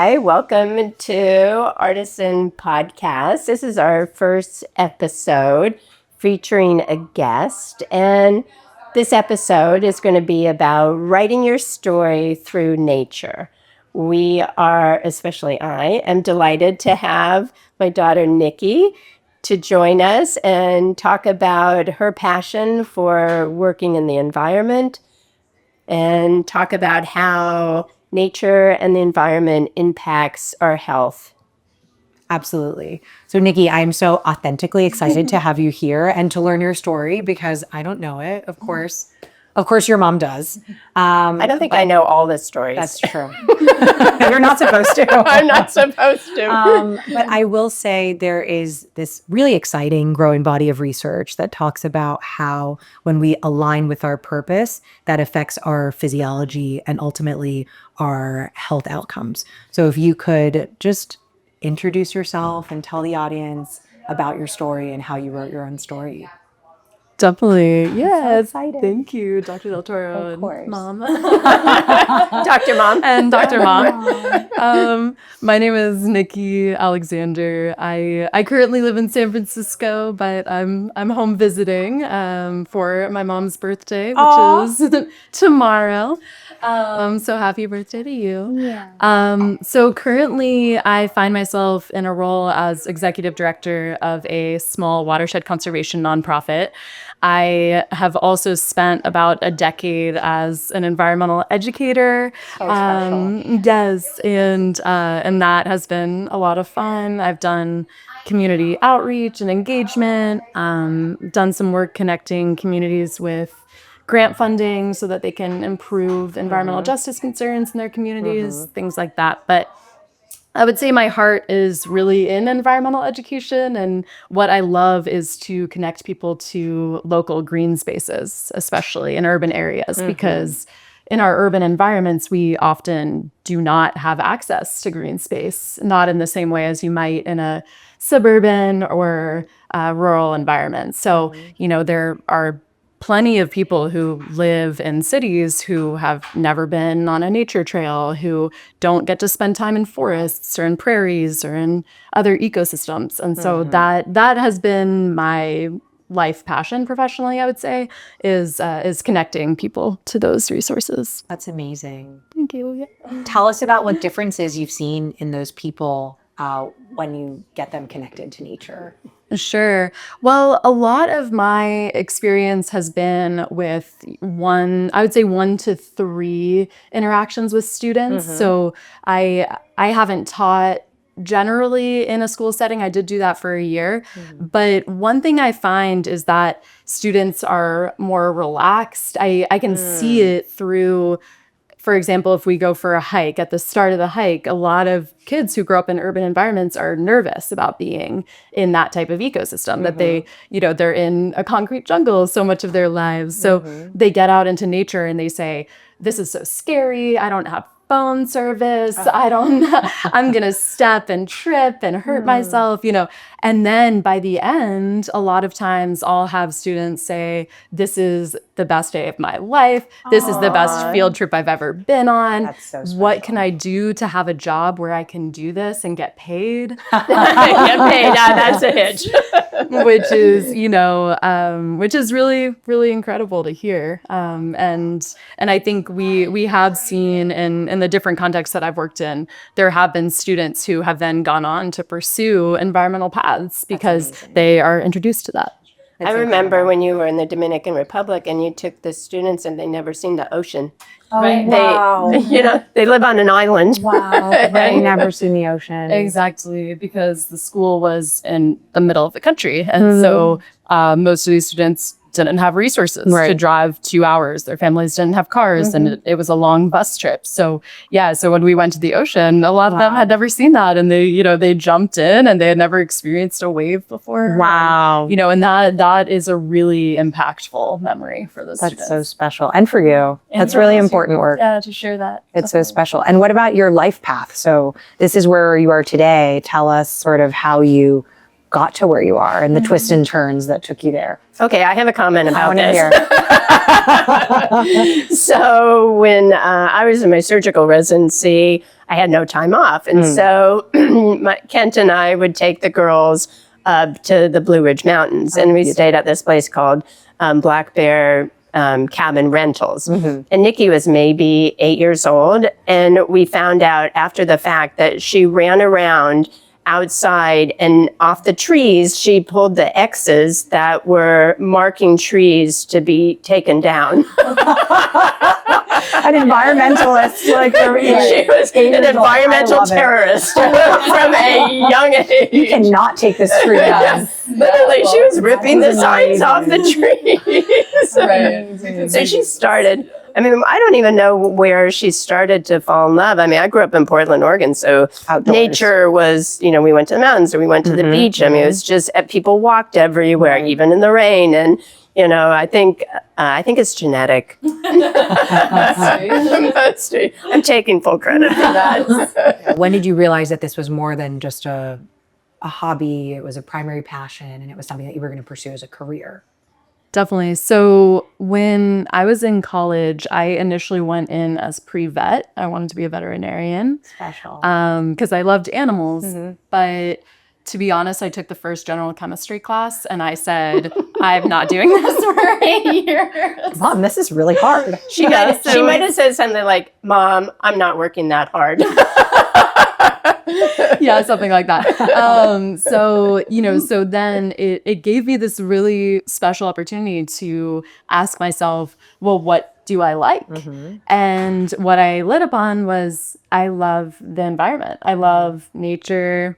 Hi, welcome to Artisan Podcast. This is our first episode featuring a guest, and this episode is going to be about writing your story through nature. We are, especially I, am delighted to have my daughter Nicki to join us and talk about her passion for working in the environment and talk about how nature and the environment impacts our health. Absolutely. So Nicki, I'm so authentically excited to have you here and to learn your story because I don't know it. Of course your mom does. I don't think I know all the stories. That's true. You're not supposed to. I'm not supposed to. But I will say there is this really exciting growing body of research that talks about how when we align with our purpose, that affects our physiology and ultimately our health outcomes. So if you could just introduce yourself and tell the audience about your story and how you wrote your own story. Definitely. Yes. So excited. Thank you, Dr. Del Toro Of course. and Mom. Dr. Mom. And Dr. Mom. My name is Nicki Alexander. I currently live in San Francisco, but I'm home visiting for my mom's birthday, which is tomorrow. So happy birthday to you. Yeah. So currently I find myself in a role as executive director of a small watershed conservation nonprofit. I have also spent about a decade as an environmental educator. Yes, and that has been a lot of fun. I've done community outreach and engagement, done some work connecting communities with grant funding so that they can improve environmental justice concerns in their communities, things like that. But I would say my heart is really in environmental education, and what I love is to connect people to local green spaces, especially in urban areas, because in our urban environments, we often do not have access to green space, not in the same way as you might in a suburban or rural environment. So, there are plenty of people who live in cities who have never been on a nature trail, who don't get to spend time in forests or in prairies or in other ecosystems. And so that has been my life passion professionally, I would say, is connecting people to those resources. That's amazing. Thank you. Tell us about what differences you've seen in those people when you get them connected to nature. Sure. Well, a lot of my experience has been with one to three interactions with students. So I haven't taught generally in a school setting. I did do that for a year. But one thing I find is that students are more relaxed. I can see it through, for example, if we go for a hike, at the start of the hike, a lot of kids who grow up in urban environments are nervous about being in that type of ecosystem, that they're in a concrete jungle so much of their lives. So they get out into nature and they say, this is so scary. I don't have phone service. I'm going to step and trip and hurt myself, And then by the end, a lot of times I'll have students say, this is the best day of my life. This is the best field trip I've ever been on. That's so special. What can I do to have a job where I can do this and get paid? Get paid. That's a hitch. which is really, really incredible to hear. And I think we have seen in the different contexts that I've worked in, there have been students who have then gone on to pursue environmental paths because they are introduced to that. I remember when you were in the Dominican Republic and you took the students and they never seen the ocean. Right? Wow. They live on an island. Wow. They never seen the ocean. Exactly, because the school was in the middle of the country. And so most of these students didn't have resources to drive 2 hours. Their families didn't have cars and it was a long bus trip. So when we went to the ocean, a lot of them had never seen that. And they jumped in and they had never experienced a wave before. Wow. And that is a really impactful memory for those students. That's so special. And for you. That's really important work. Yeah, to share that. It's so special. And what about your life path? So this is where you are today. Tell us sort of how you got to where you are and the twists and turns that took you there. Okay, I have a comment about wanna this. So when I was in my surgical residency, I had no time off. And so Kent and I would take the girls to the Blue Ridge Mountains. And we stayed at this place called Black Bear Cabin Rentals. And Nicki was maybe 8 years old. And we found out after the fact that she ran around outside, and off the trees, she pulled the X's that were marking trees to be taken down. An environmentalist, like She was an environmental terrorist from a young age. You cannot take this tree down. Literally, she was ripping the signs off the trees. Right. So she started. I mean, I don't even know where she started to fall in love. I mean, I grew up in Portland, Oregon, so Outdoors. nature was, we went to the mountains or we went to the beach. I mean, it was just people walked everywhere, even in the rain. And, I think it's genetic. I'm taking full credit for that. When did you realize that this was more than just a hobby? It was a primary passion, and it was something that you were going to pursue as a career? Definitely. So when I was in college, I initially went in as pre-vet. I wanted to be a veterinarian. Special. Because I loved animals. But to be honest, I took the first general chemistry class and I said, I'm not doing this for 8 years. Mom, this is really hard. She might have said something like, Mom, I'm not working that hard. Yeah, something like that. So then it gave me this really special opportunity to ask myself, well, what do I like? And what I lit upon was I love the environment. I love nature.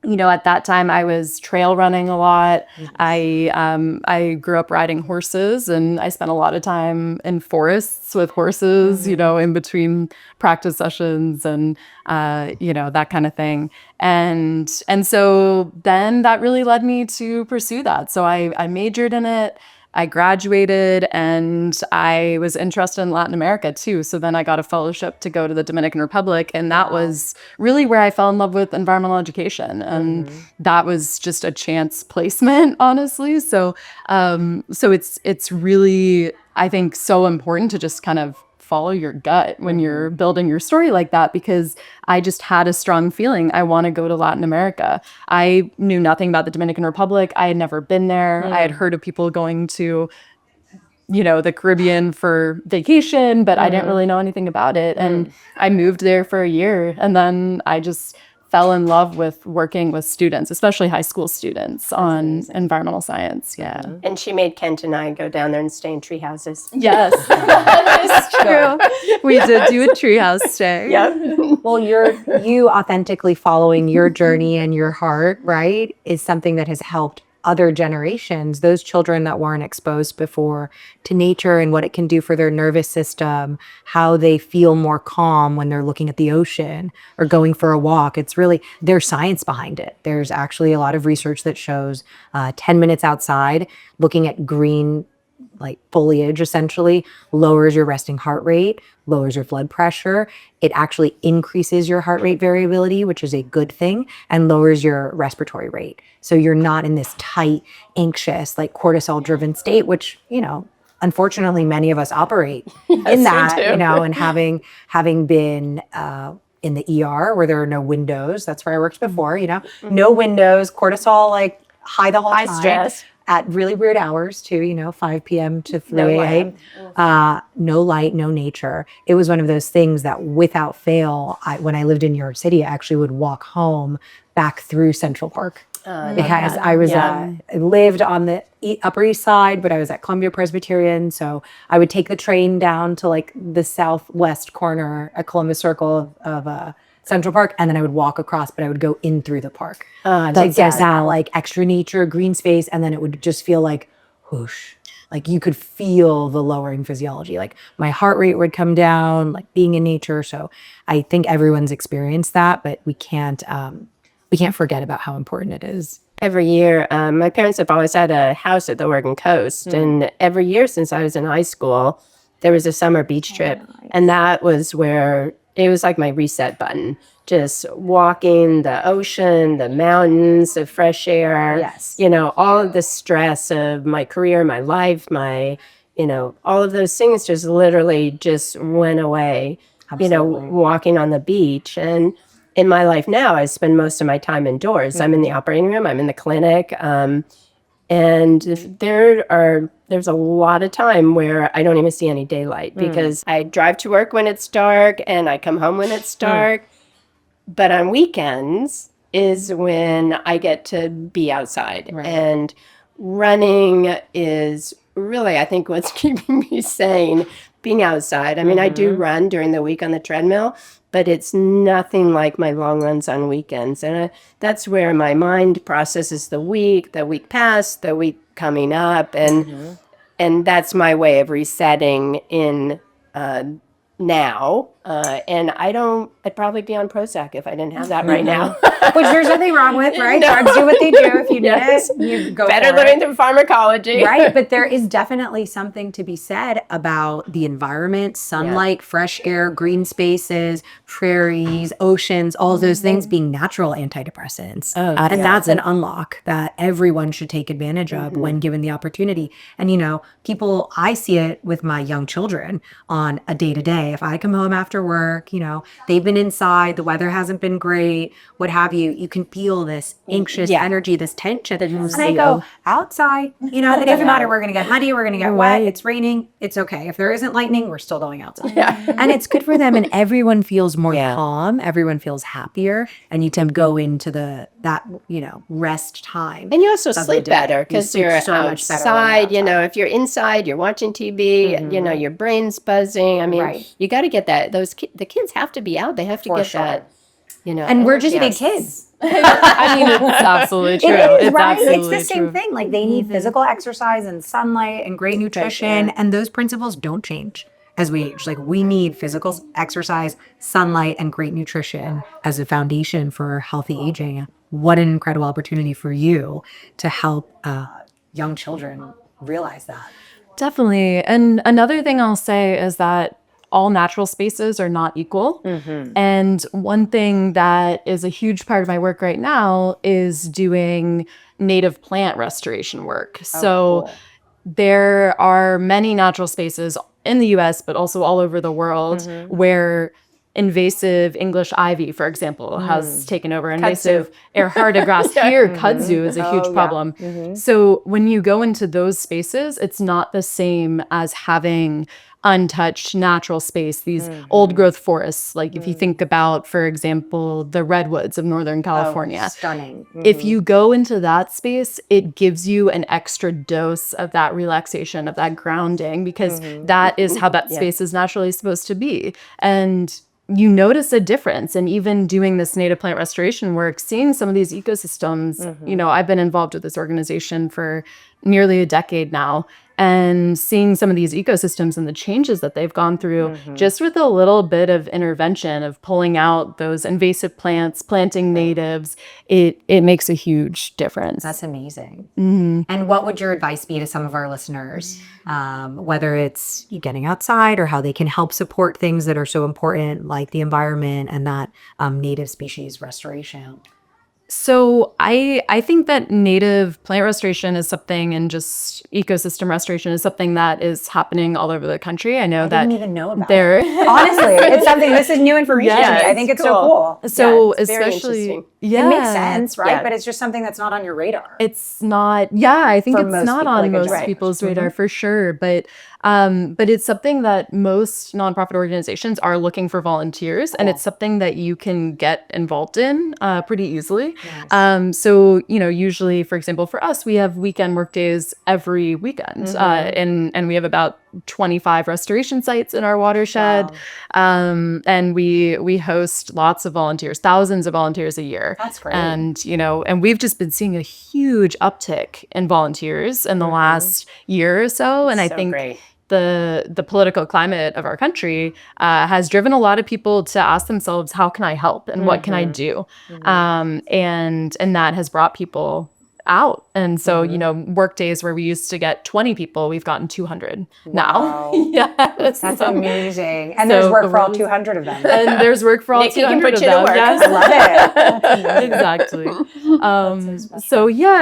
At that time I was trail running a lot. I grew up riding horses, and I spent a lot of time in forests with horses, in between practice sessions and, that kind of thing. And so then that really led me to pursue that. So I majored in it. I graduated, and I was interested in Latin America too. So then I got a fellowship to go to the Dominican Republic, and that was really where I fell in love with environmental education. And that was just a chance placement, honestly. So it's really, I think, so important to just kind of follow your gut when you're building your story like that, because I just had a strong feeling I want to go to Latin America. I knew nothing about the Dominican Republic. I had never been there. I had heard of people going to, the Caribbean for vacation, but I didn't really know anything about it. And I moved there for a year, and then I just fell in love with working with students, especially high school students, on environmental science. Yeah. And she made Kent and I go down there and stay in tree houses. Yes, that is true. We did do a treehouse stay. Yep. Well, you authentically following your journey and your heart, right, is something that has helped other generations, those children that weren't exposed before to nature and what it can do for their nervous system, how they feel more calm when they're looking at the ocean or going for a walk. It's really, there's science behind it. There's actually a lot of research that shows 10 minutes outside, looking at green foliage essentially lowers your resting heart rate, lowers your blood pressure. It actually increases your heart rate variability, which is a good thing, and lowers your respiratory rate. So you're not in this tight, anxious, cortisol driven state, which, unfortunately many of us operate in that, and having been in the ER where there are no windows. That's where I worked before, no windows, cortisol high the whole time. High stress. At really weird hours too, 5 p.m. to 3 a.m. No light, no nature. It was one of those things that without fail, when I lived in New York City, I actually would walk home back through Central Park. Because I was I lived on the Upper East Side, but I was at Columbia Presbyterian. So I would take the train down to the southwest corner at Columbus Circle of Central Park, and then I would walk across, but I would go in through the park. Get that extra nature, green space, and then it would just feel like whoosh. You could feel the lowering physiology. My heart rate would come down, being in nature. So I think everyone's experienced that, but we can't forget about how important it is. Every year, my parents have always had a house at the Oregon coast, and every year since I was in high school, there was a summer beach trip, and that was where it was like my reset button. just walking the ocean, the mountains, the fresh air. Yes. All of the stress of my career, my life, all of those things just literally just went away. Absolutely. Walking on the beach. And in my life now, I spend most of my time indoors. I'm in the operating room, I'm in the clinic. And there's a lot of time where I don't even see any daylight because I drive to work when it's dark and I come home when it's dark. But on weekends is when I get to be outside. Right. And running is really, I think, what's keeping me sane, being outside. I mean, I do run during the week on the treadmill, but it's nothing like my long runs on weekends. And that's where my mind processes the week past, the week coming up. And that's my way of resetting in now. And I'd probably be on Prozac if I didn't have that right now. Which there's nothing wrong with, right? No. Drugs do what they do. If you need Yes. it, you go Better for living it. through pharmacology. Right, but there is definitely something to be said about the environment, sunlight, fresh air, green spaces, prairies, oceans, all those things being natural antidepressants. And that's an unlock that everyone should take advantage of when given the opportunity. And, people, I see it with my young children on a day-to-day. If I come home after work, they've been inside, the weather hasn't been great, what have you, you can feel this anxious energy, this tension. And I go, outside, it doesn't matter. We're going to get muddy. We're going to get wet. It's raining. It's okay. If there isn't lightning, we're still going outside. And it's good for them. And everyone feels more calm. Everyone feels happier. And you tend to go into that rest time. And you also sleep better because sleep you're so much better when outside. you're If you're inside, you're watching TV, your brain's buzzing. I mean, you got to get that. The kids have to be out. They have to get that. And we're just big kids. I mean, it's absolutely true. It is, It's right? It's absolutely the same true. thing. Like they need physical exercise and sunlight and great nutrition. And those principles don't change as we age. Like we need physical exercise, sunlight, and great nutrition as a foundation for healthy aging. What an incredible opportunity for you to help young children realize that. Definitely. And another thing I'll say is that all natural spaces are not equal. And one thing that is a huge part of my work right now is doing native plant restoration work. So there are many natural spaces in the US, but also all over the world where invasive English ivy, for example, has taken over. Invasive Ehrharta grass here, kudzu, is a huge problem. So when you go into those spaces, it's not the same as having untouched natural space, these old growth forests. Like if you think about, for example, the redwoods of Northern California. Stunning. If you go into that space, it gives you an extra dose of that relaxation, of that grounding, because that is how that space is naturally supposed to be. And you notice a difference. And even doing this native plant restoration work, seeing some of these ecosystems, I've been involved with this organization for nearly a decade now, and seeing some of these ecosystems and the changes that they've gone through just with a little bit of intervention of pulling out those invasive plants, planting natives, it makes a huge difference. That's amazing. And what would your advice be to some of our listeners, whether it's getting outside or how they can help support things that are so important, like the environment and that native species restoration? So I think that native plant restoration is something, and just ecosystem restoration is something that is happening all over the country. I know I didn't even know about there. it. Honestly, it's something, this is new information to me. I think it's so cool. So it's very especially, interesting. It makes sense, right? But it's just something that's not on your radar. It's not, I think For it's most not people, on like a most direct. people's radar for sure. But it's something that most nonprofit organizations are looking for volunteers, and it's something that you can get involved in pretty easily. So, usually, for example, for us, we have weekend work days every weekend, and we have about 25 restoration sites in our watershed. And we host lots of volunteers, thousands of volunteers a year. That's great. And, and we've just been seeing a huge uptick in volunteers in the last year or so. And I think great. the political climate of our country has driven a lot of people to ask themselves, how can I help and what can I do? And that has brought people out. And so, work days where we used to get 20 people, we've gotten 200 now. That's amazing. And there's work for all 200 of them. And there's work for all Nicki 200 can put of you to them. work. Yes. I love it. Exactly.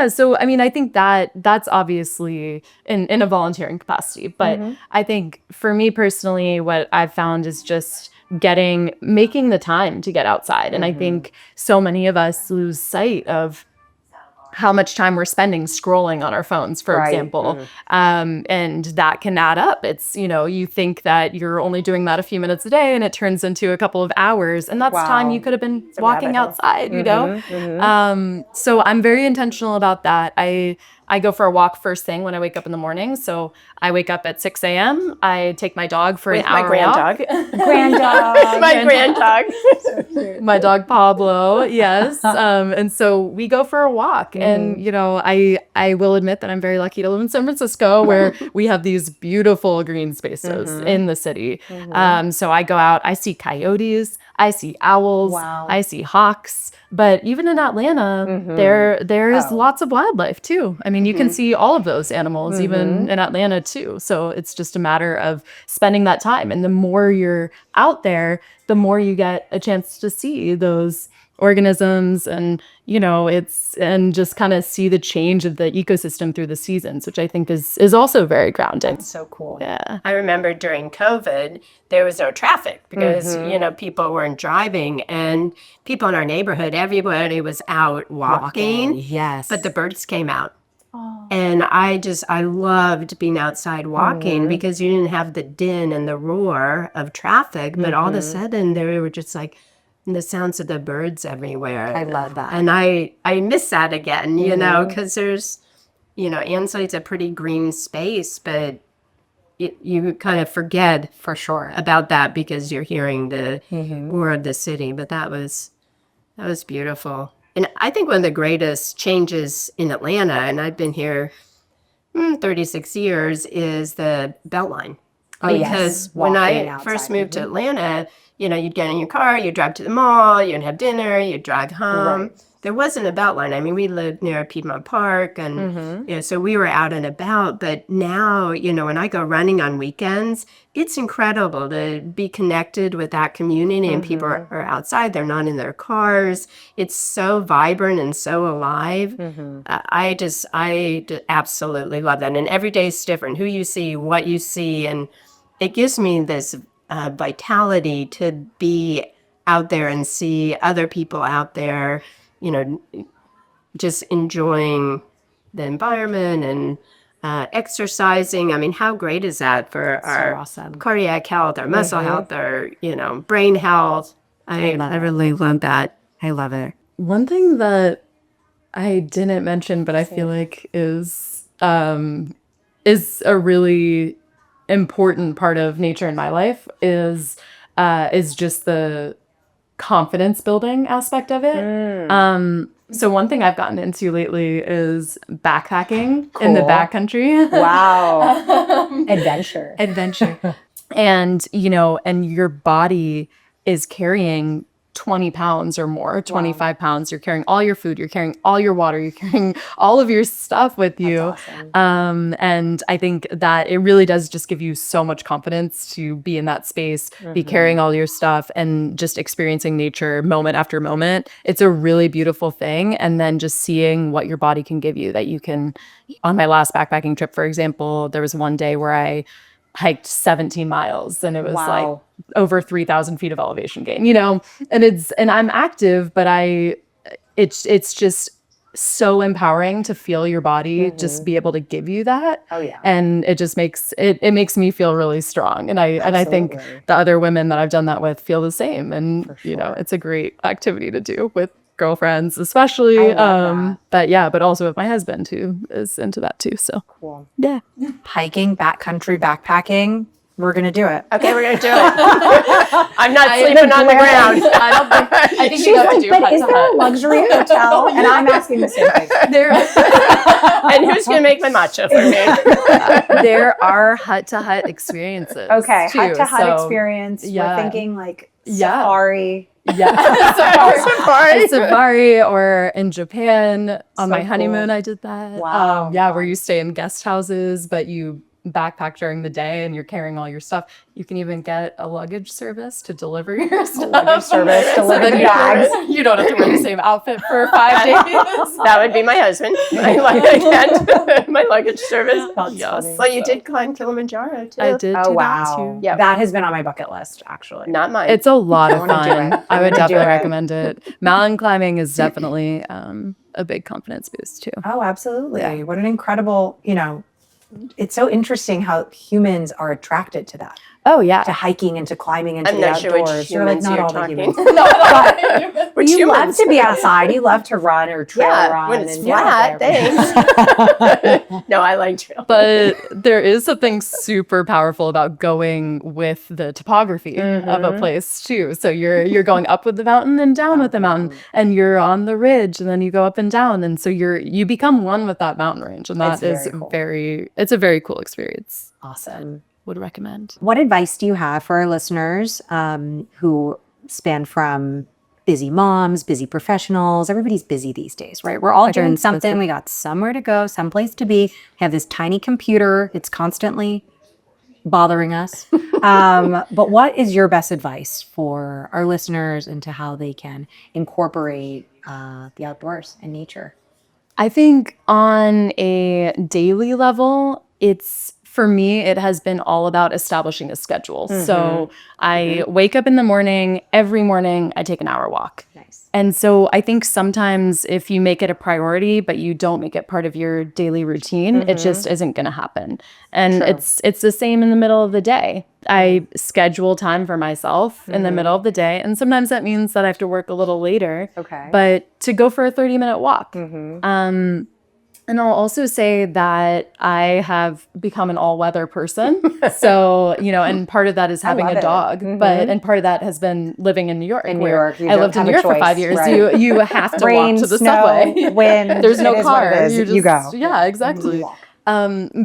So I mean, I think that's obviously in a volunteering capacity, but I think for me personally, what I've found is just making the time to get outside. And I think so many of us lose sight of how much time we're spending scrolling on our phones, for example. And that can add up. It's, you think that you're only doing that a few minutes a day and it turns into a couple of hours. And that's time you could have been walking outside, So I'm very intentional about that. I go for a walk first thing when I wake up in the morning. So I wake up at 6 a.m. I take my dog for an hour walk. Grand dog. My grand dog. My dog Pablo, yes. And so we go for a walk. And, I will admit that I'm very lucky to live in San Francisco where we have these beautiful green spaces in the city. So I go out, I see coyotes, I see owls, I see hawks. But even in Atlanta, there is lots of wildlife too. I mean, you can see all of those animals even in Atlanta too. So it's just a matter of spending that time. And the more you're out there, the more you get a chance to see those organisms and and just kind of see the change of the ecosystem through the seasons, which I think is also very grounding. That's so cool. Yeah. I remember during COVID, there was no traffic because, people weren't driving and people in our neighborhood, everybody was out walking. Yes. But the birds came out. And I loved being outside walking because you didn't have the din and the roar of traffic, but all of a sudden there were just like the sounds of the birds everywhere. I love that. And I miss that again, because there's, Ansley's a pretty green space, but you kind of forget For sure. about that because you're hearing the roar of the city. But that was beautiful. And I think one of the greatest changes in Atlanta, and I've been here 36 years, is the Beltline. Because when I first moved to Atlanta, you'd get in your car, you'd drive to the mall, you'd have dinner, you'd drive home. There wasn't a Beltline. I mean, we lived near Piedmont Park, and so we were out and about. But now, when I go running on weekends, it's incredible to be connected with that community, and people are outside. They're not in their cars. It's so vibrant and so alive. I absolutely love that. And every day is different. Who you see, what you see, and it gives me this vitality to be out there and see other people out there, just enjoying the environment and exercising. I mean, how great is that for our cardiac health, our muscle health, our, brain health? I really love that. I love it. One thing that I didn't mention, but I feel like is a really important part of nature in my life is just the confidence building aspect of it. So one thing I've gotten into lately is backpacking in the backcountry. Wow. Adventure. And, and your body is carrying 20 pounds or more, 25 pounds. You're carrying all your food, you're carrying all your water, you're carrying all of your stuff with you. That's awesome. And I think that it really does just give you so much confidence to be in that space, be carrying all your stuff and just experiencing nature moment after moment. It's a really beautiful thing. And then just seeing what your body can give you that you can, on my last backpacking trip, for example, there was one day where I hiked 17 miles and it was like over 3,000 feet of elevation gain, and I'm active, but it's just so empowering to feel your body just be able to give you that. Oh yeah. And it just makes it makes me feel really strong. And I think the other women that I've done that with feel the same. And it's a great activity to do with girlfriends, especially. But also with my husband who is into that too. So Cool. yeah. Hiking, backcountry, backpacking. We're going to do it. Okay, we're going to do it. I'm not sleeping on the ground. I think She's you have to like, do but hut is to there a hut. luxury hotel? And I'm asking the same thing. And who's going to make my matcha for me? There are hut to hut experiences. Okay, too, hut to hut so, experience. yeah. We're thinking like Safari. Yeah. Safari, or in Japan on my honeymoon, I did that. Wow. Where you stay in guest houses, but you backpack during the day and you're carrying all your stuff. You can even get a luggage service to deliver your stuff. Luggage service, deliver the bags. You don't have to wear the same outfit for 5 days. That would be my husband. My luggage service. Yes. Well, you did climb Kilimanjaro too. I did. Oh, wow. Too. Yeah. That has been on my bucket list, actually. Not mine. It's a lot of wanna do fun. it. I would wanna do definitely it. recommend it. Mountain climbing is definitely a big confidence boost too. Oh, absolutely. What an incredible, it's so interesting how humans are attracted to that, Oh yeah. to hiking and to climbing into I'm the not sure which outdoors. You're like, humans not you're all the talking. humans. Which You love humans? to be outside. You love to run or trail run. when it's and flat, whatever. thanks. No, I like trail. But there is something super powerful about going with the topography of a place too. So you're going up with the mountain and down with the mountain, and you're on the ridge, and then you go up and down, and so you become one with that mountain range, and that It's is very cool. it's a very cool experience. Awesome. Would recommend. What advice do you have for our listeners who span from busy moms, busy professionals? Everybody's busy these days, right? We're all doing something. We got somewhere to go, someplace to be. We have this tiny computer. It's constantly bothering us. But what is your best advice for our listeners into how they can incorporate the outdoors and nature? I think on a daily level, for me, it has been all about establishing a schedule. So I wake up in the morning, every morning I take an hour walk. Nice. And so I think sometimes if you make it a priority, but you don't make it part of your daily routine, it just isn't going to happen. And it's the same in the middle of the day. I schedule time for myself in the middle of the day. And sometimes that means that I have to work a little later. Okay. But to go for a 30-minute walk. And I'll also say that I have become an all-weather person. So, and part of that is having love a it. dog, and part of that has been living in New York. In New where York, you I don't lived in have New a York for choice, 5 years. right. You have to Rain, walk to the snow, subway. wind. There's no it is what car. it is. You go. Yeah, exactly. You walk.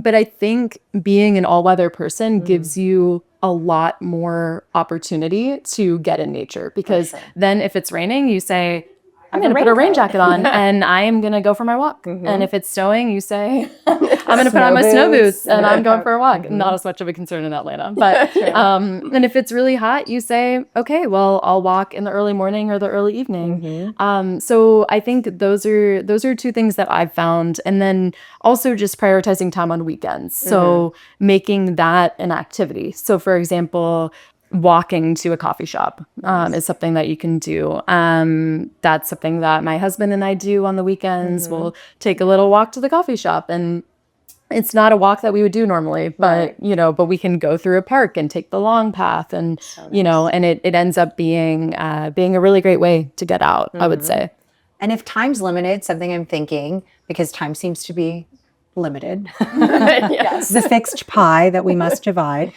But I think being an all-weather person gives you a lot more opportunity to get in nature, because then if it's raining, you say, I'm going to put a rain jacket on and I am going to go for my walk. And if it's snowing, you say, I'm going to put on my snow boots and I'm going for a walk. Not as much of a concern in Atlanta. But and if it's really hot, you say, okay, well, I'll walk in the early morning or the early evening. So I think those are two things that I've found. And then also just prioritizing time on weekends. So making that an activity. So for example, walking to a coffee shop is something that you can do. That's something that my husband and I do on the weekends. We'll take a little walk to the coffee shop, and it's not a walk that we would do normally, but but we can go through a park and take the long path, and and it ends up being a really great way to get out, I would say. And if time's limited, something I'm thinking, because time seems to be limited, Yes. the fixed pie that we must divide.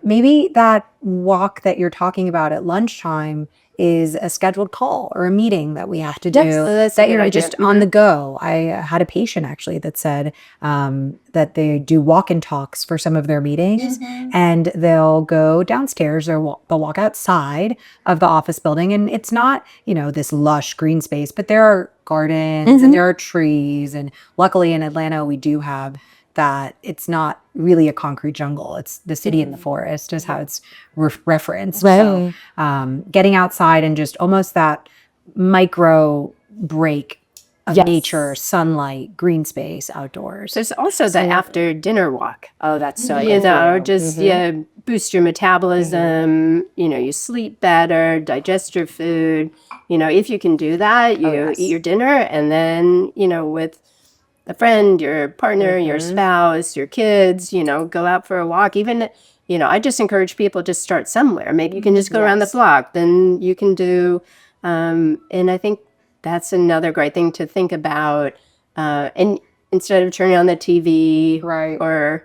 Maybe that walk that you're talking about at lunchtime is a scheduled call or a meeting that we have to do. that's a That good you're idea. just on the go. I had a patient actually that said that they do walk-in talks for some of their meetings, and they'll go downstairs or they'll walk outside of the office building, and it's not this lush green space, but there are gardens and there are trees, and luckily in Atlanta we do have that. It's not really a concrete jungle. It's the city in the forest is how it's referenced. So getting outside and just almost that micro break of nature, sunlight, green space, outdoors. There's also the after dinner walk. Oh, that's so Just boost your metabolism. You sleep better, digest your food. If you can do that, you eat your dinner, and then with a friend, your partner, your spouse, your kids, go out for a walk. Even I just encourage people to start somewhere. Maybe you can just go around the block. Then you can do, and I think that's another great thing to think about. And instead of turning on the TV, or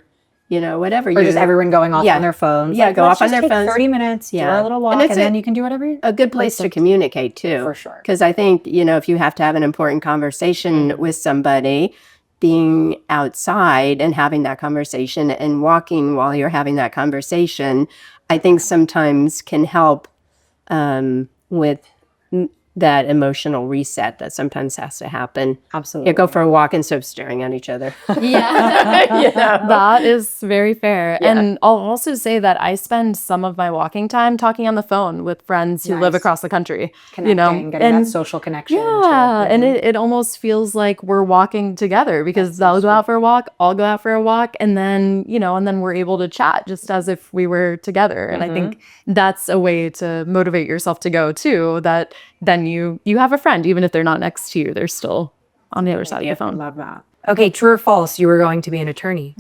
whatever, Or just everyone going off on their phones. Yeah, go let's off on just their take phones. 30 minutes, do our little walk, and then you can do whatever. A good place to communicate too. For sure. Because I think, if you have to have an important conversation with somebody, being outside and having that conversation and walking while you're having that conversation, I think sometimes can help with that emotional reset that sometimes has to happen. Absolutely. Yeah, go for a walk instead of staring at each other. Yeah. You know? That is very fair. Yeah. And I'll also say that I spend some of my walking time talking on the phone with friends who live Nice. across the country. Connecting, getting that social connection. Yeah, and Mhm. it almost feels like we're walking together because they'll go out for a walk, I'll go out for a walk, and then, and then we're able to chat just as if we were together. And I think that's a way to motivate yourself to go too, that then you have a friend, even if they're not next to you, they're still on the other side of the I phone. love that. Okay, true or false, you were going to be an attorney.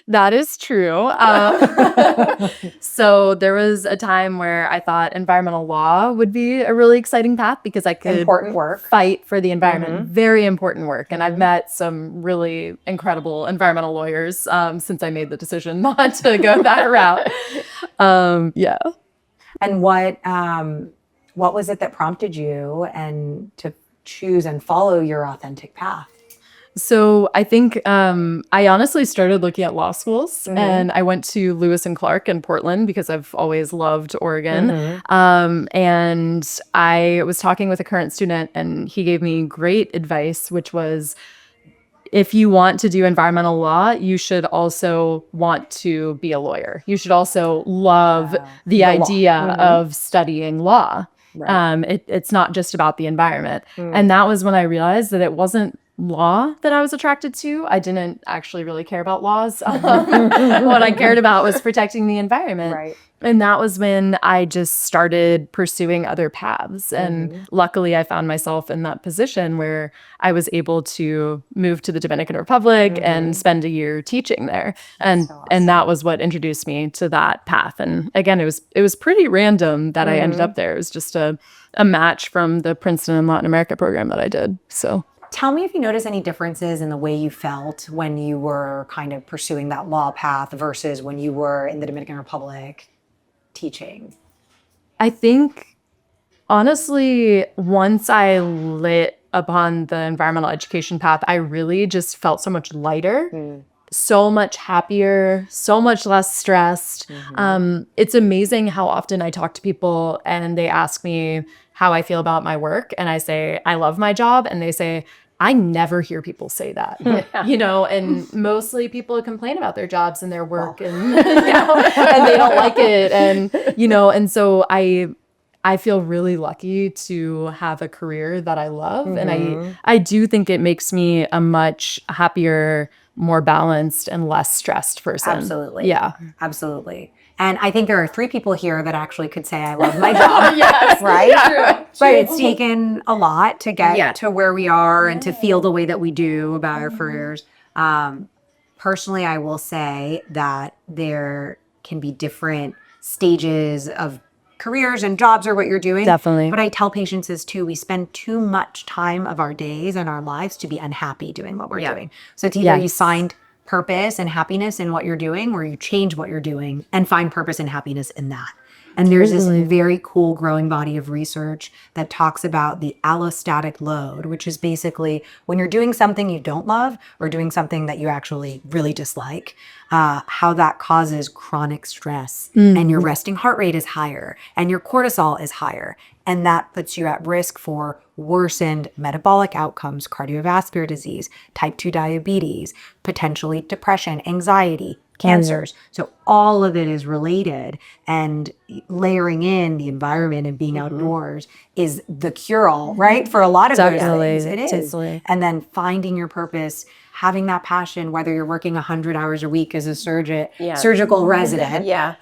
That is true. So there was a time where I thought environmental law would be a really exciting path because I could Important work. fight for the environment. Very important work. And I've met some really incredible environmental lawyers since I made the decision not to go that route. Yeah. And what was it that prompted you and to choose and follow your authentic path? So I think I honestly started looking at law schools, and I went to Lewis and Clark in Portland because I've always loved Oregon. And I was talking with a current student, and he gave me great advice, which was, if you want to do environmental law, you should also want to be a lawyer. You should also love the law. idea of studying law. It's not just about the environment. And that was when I realized that it wasn't law that I was attracted to. I didn't actually really care about laws. What I cared about was protecting the environment. Right. And that was when I just started pursuing other paths. And luckily, I found myself in that position where I was able to move to the Dominican Republic and spend a year teaching there. And that was what introduced me to that path. And again, it was pretty random that I ended up there. It was just a match from the Princeton and Latin America program that I did. So Tell me if you notice any differences in the way you felt when you were kind of pursuing that law path versus when you were in the Dominican Republic teaching. I think, honestly, once I lit upon the environmental education path, I really just felt so much lighter, so much happier, so much less stressed. It's amazing how often I talk to people and they ask me how I feel about my work. And I say, I love my job. And they say, I never hear people say that, and mostly people complain about their jobs and their work and, and they don't like it. And so I feel really lucky to have a career that I love. And I do think it makes me a much happier, more balanced and less stressed person. Absolutely. Yeah. Absolutely. And I think there are 3 people here that actually could say I love my job. Yes. Right? Yeah. But it's taken a lot to get to where we are and to feel the way that we do about our careers. Personally, I will say that there can be different stages of careers and jobs or what you're doing. Definitely. But I tell patients is too, we spend too much time of our days and our lives to be unhappy doing what we're doing. So it's either you find purpose and happiness in what you're doing, or you change what you're doing and find purpose and happiness in that. And there's this very cool growing body of research that talks about the allostatic load, which is basically when you're doing something you don't love or doing something that you actually really dislike, how that causes chronic stress and your resting heart rate is higher and your cortisol is higher. And that puts you at risk for worsened metabolic outcomes, cardiovascular disease, type 2 diabetes, potentially depression, anxiety, cancers. So all of it is related, and layering in the environment and being outdoors is the cure-all, right? For a lot of those things, it is. Totally. And then finding your purpose, having that passion, whether you're working 100 hours a week as a surgical resident. Yeah.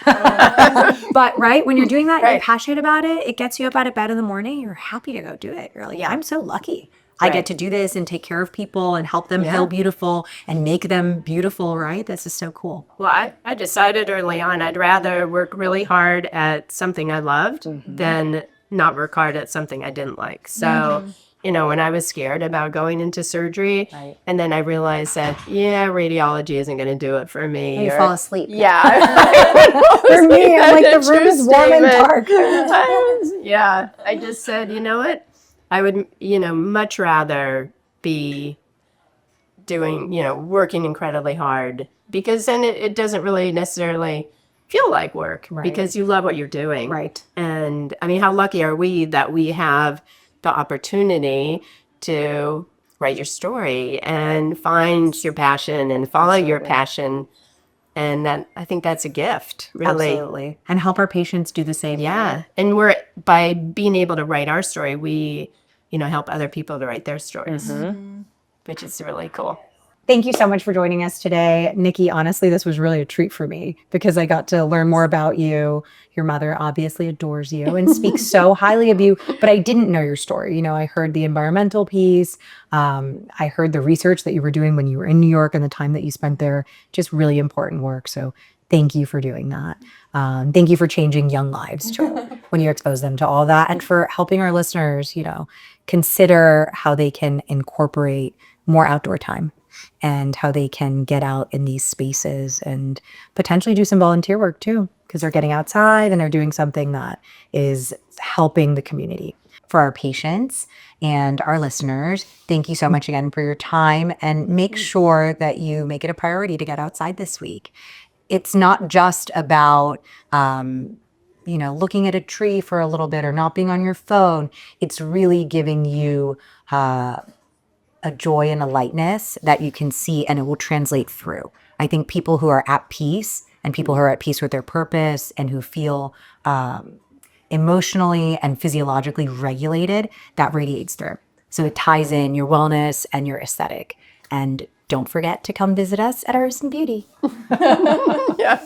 But right, when you're doing that, you're passionate about it, it gets you up out of bed in the morning, you're happy to go do it. You're like, I'm so lucky. I get to do this and take care of people and help them feel beautiful and make them beautiful, right? This is so cool. Well, I decided early on I'd rather work really hard at something I loved than not work hard at something I didn't like. So, when I was scared about going into surgery, and then I realized that, radiology isn't going to do it for me. You fall asleep. Yeah. For me, I'm like, the room is warm and dark. I just said, you know what? I would, much rather be doing, working incredibly hard, because then it doesn't really necessarily feel like work Right. because you love what you're doing. Right. And I mean, how lucky are we that we have the opportunity to write your story and find your passion and follow your passion. And that, I think that's a gift, really. Absolutely. And help our patients do the same. Yeah. And we're, by being able to write our story, we, help other people to write their stories, which is really cool. Thank you so much for joining us today. Nicki, honestly, this was really a treat for me because I got to learn more about you. Your mother obviously adores you and speaks so highly of you, but I didn't know your story. I heard the environmental piece. I heard the research that you were doing when you were in New York and the time that you spent there, just really important work. So thank you for doing that. Thank you for changing young lives too, when you expose them to all that, and for helping our listeners, consider how they can incorporate more outdoor time and how they can get out in these spaces and potentially do some volunteer work too, because they're getting outside and they're doing something that is helping the community. For our patients and our listeners, thank you so much again for your time, and make sure that you make it a priority to get outside this week. It's not just about looking at a tree for a little bit or not being on your phone. It's really giving you a joy and a lightness that you can see, and it will translate through. I think people who are at peace and people who are at peace with their purpose and who feel emotionally and physiologically regulated, that radiates through. So it ties in your wellness and your aesthetic. And don't forget to come visit us at Artisan Beauty. Yeah.